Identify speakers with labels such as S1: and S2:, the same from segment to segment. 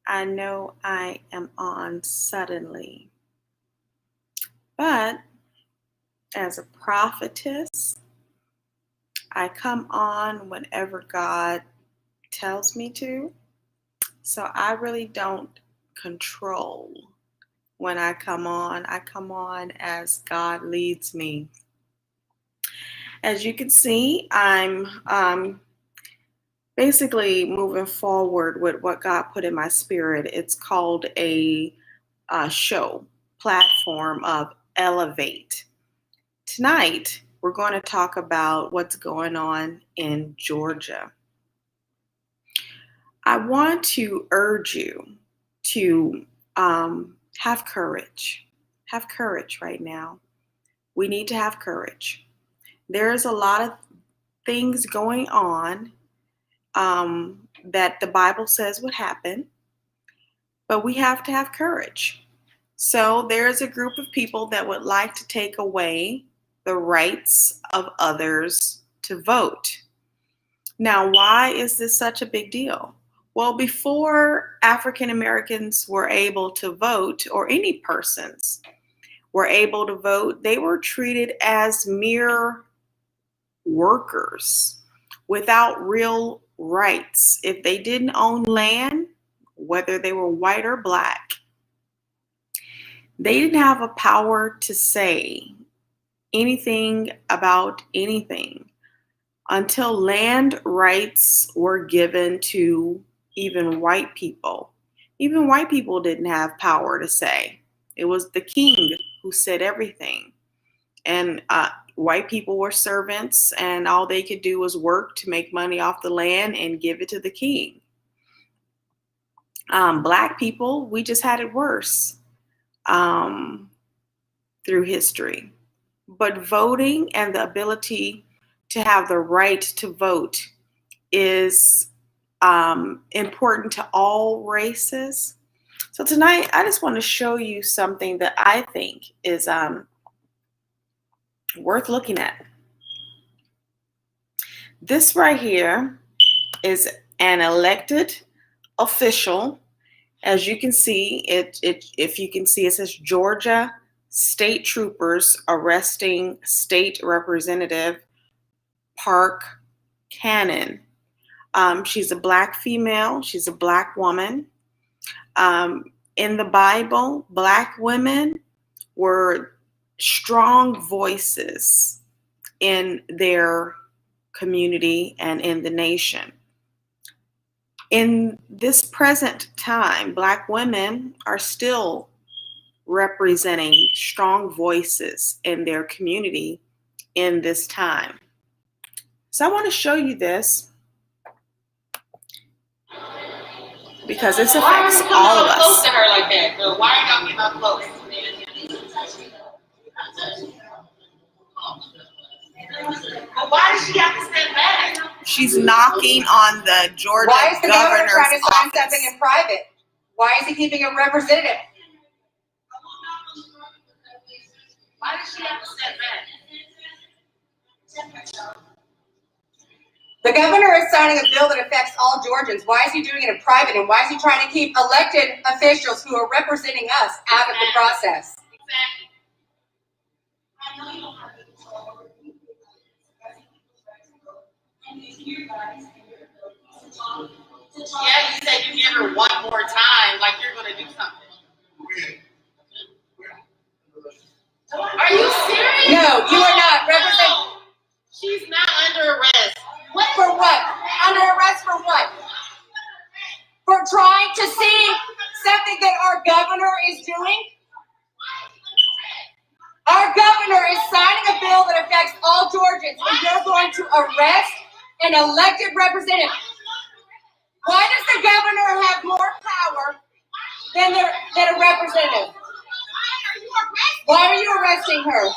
S1: I know I am on suddenly, but as a prophetess, I come on whenever God tells me to. So I really don't control when I come on. I come on as God leads me. As you can see, I'm basically moving forward with what God put in my spirit. It's called a show platform of Elevate. Tonight, we're going to talk about what's going on in Georgia. I want to urge you to have courage. Have courage right now. We need to have courage. There's a lot of things going on that the Bible says would happen, but we have to have courage. So there's a group of people that would like to take away the rights of others to vote. Now, why is this such a big deal? Well, before African Americans were able to vote, or any persons were able to vote, they were treated as mere workers without real rights. If they didn't own land, whether they were white or black, they didn't have a power to say anything about anything until land rights were given to even white people. Even white people didn't have power to say. It was the king who said everything. And white people were servants, and all they could do was work to make money off the land and give it to the king. Black people, we just had it worse through history. But voting and the ability to have the right to vote is important to all races. So tonight, I just want to show you something that I think is worth looking at. This right here is an elected official. As you can see, if you can see, it says Georgia State Troopers arresting State Representative Park Cannon. She's a black female. She's a black woman. In the Bible, black women were strong voices in their community and in the nation. In this present time, black women are still representing strong voices in their community in this time. So I want to show you this because this affects all of us.
S2: Close to her like that? Why are y'all getting up close? Why does she have to stand back?
S1: She's knocking on the Georgia
S3: Why is the governor trying to sign
S1: office.
S3: something in private? Why is he keeping a representative?
S2: Why does she have to stand back?
S3: The governor is signing a bill that affects all Georgians. Why is he doing it in private? And why is he trying to keep elected officials who are representing us out of the process?
S2: Exactly. Yeah, you said you give her one more time, like you're going to do something. Are you serious?
S3: No, you are not representing.
S2: She's not under arrest.
S3: For what? Under arrest for what? For trying to see something that our governor is doing? Our governor is signing a bill that affects all Georgians, and you're going to arrest an elected representative. Why does the governor have more power than a representative? Why are you arresting her?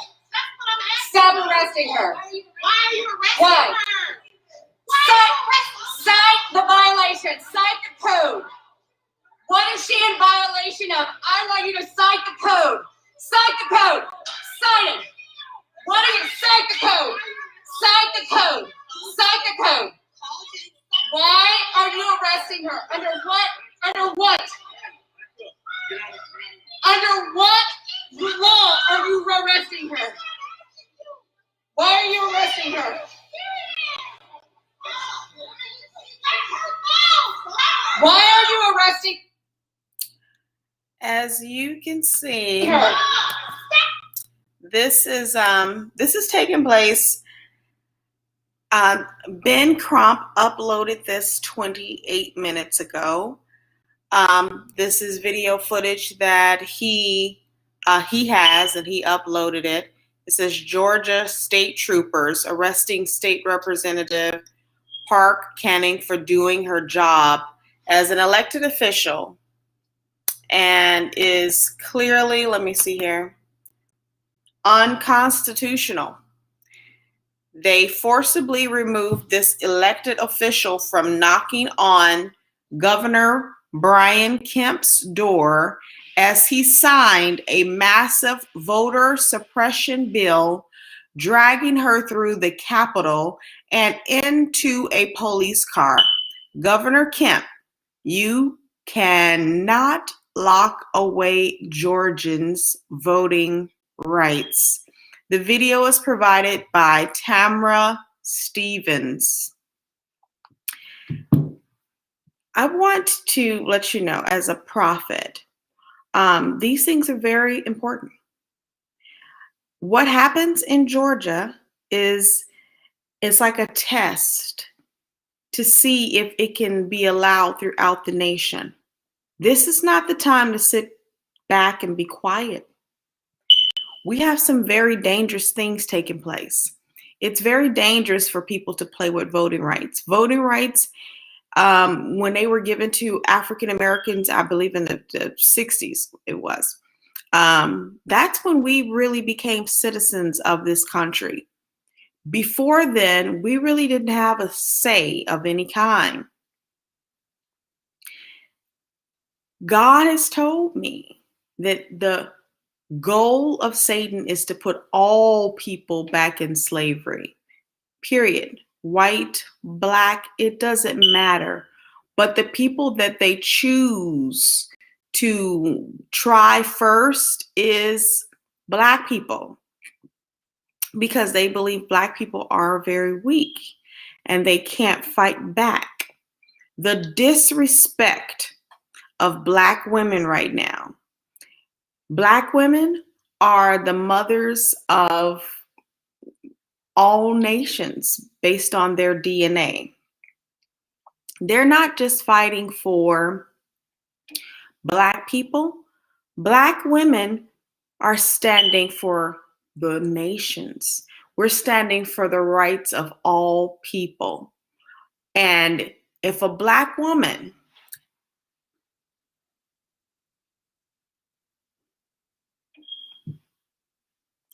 S3: Stop arresting her.
S2: Why are you arresting
S3: Why?
S2: her?
S3: Cite the violation. Cite the code. What is she in violation of? I want you to cite the code. Cite the code. Cite it. What are you? Cite the code. Cite the code. Cite the code. Why are you arresting her? Under what what? Under what law are you arresting her? Why are you arresting her? Why are you arresting
S1: As you can see,
S3: her?
S1: this is taking place. Ben Crump uploaded this 28 minutes ago. This is video footage that he has, and he uploaded it. It says Georgia state troopers arresting state representative Park Canning for doing her job as an elected official, and is clearly, let me see here, unconstitutional. They forcibly removed this elected official from knocking on Governor Brian Kemp's door as he signed a massive voter suppression bill, dragging her through the Capitol and into a police car. Governor Kemp, you cannot lock away Georgians' voting rights. The video is provided by Tamra Stevens. I want to let you know, as a prophet, these things are very important. What happens in Georgia is it's like a test to see if it can be allowed throughout the nation. This is not the time to sit back and be quiet. We have some very dangerous things taking place. It's very dangerous for people to play with voting rights. Voting rights, when they were given to African Americans, I believe in the 60s it was, that's when we really became citizens of this country. Before then, we really didn't have a say of any kind. God has told me that the goal of Satan is to put all people back in slavery, period. White, black, it doesn't matter. But the people that they choose to try first is black people, because they believe black people are very weak and they can't fight back. The disrespect of black women right now. Black women are the mothers of all nations based on their DNA. They're not just fighting for black people. Black women are standing for the nations. We're standing for the rights of all people. And if a black woman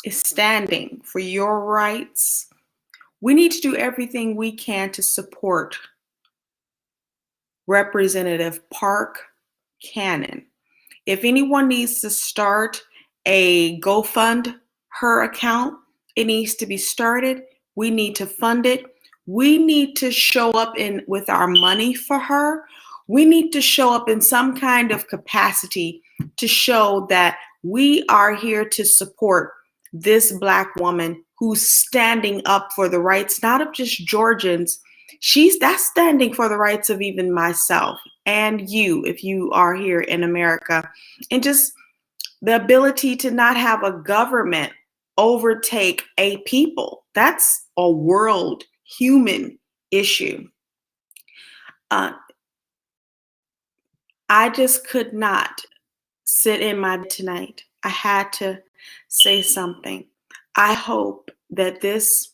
S1: is standing for your rights, we need to do everything we can to support Representative Park Cannon. If anyone needs to start a GoFund her account, it needs to be started. We need to fund it. We need to show up with our money for her. We need to show up in some kind of capacity to show that we are here to support this black woman who's standing up for the rights, not of just Georgians. That's standing for the rights of even myself and you, if you are here in America, and just the ability to not have a government overtake a people. That's a world human issue. I just could not sit in my bed tonight. I had to say something. I hope that this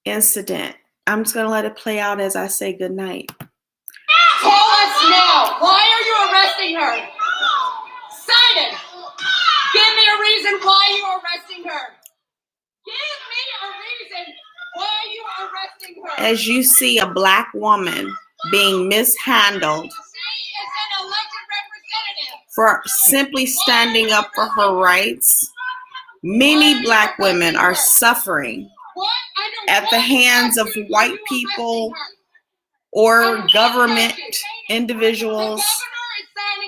S1: incident, I'm just going to let it play out as I say goodnight.
S3: Tell us now, why are you arresting her? Sign it. Give me a reason why you are arresting her. Give me a reason why you are arresting her.
S1: As you see a black woman being mishandled
S3: She is an elected representative.
S1: for simply standing up for her rights, many black women are suffering at the hands of white people or government individuals.
S3: The governor is signing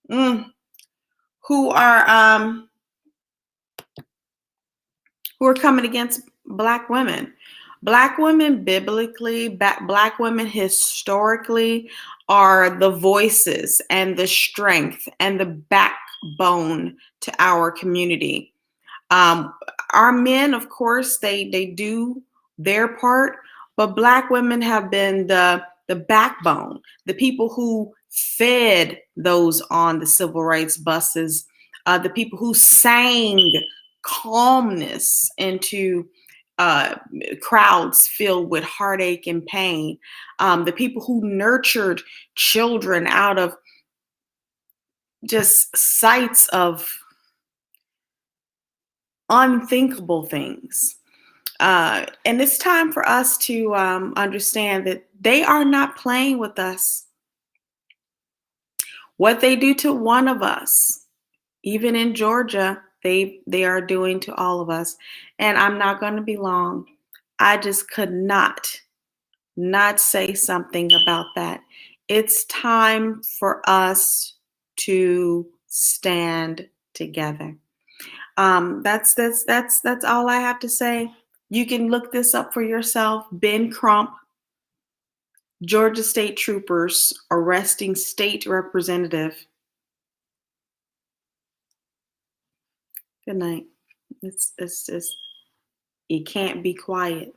S1: mm, who are coming against Black women. Black women biblically, Black women historically are the voices and the strength and the backbone to our community. Um, our men, of course, they do their part, but Black women have been the backbone, the people who fed those on the civil rights buses, the people who sang calmness into uh, crowds filled with heartache and pain, the people who nurtured children out of just sights of unthinkable things. And it's time for us to understand that they are not playing with us. What they do to one of us, even in Georgia, they are doing to all of us. And I'm not going to be long. I just could not say something about that. It's time for us to stand together. That's all I have to say. You can look this up for yourself. Ben Crump, Georgia State Troopers arresting state representative. Good night. It's you can't be quiet.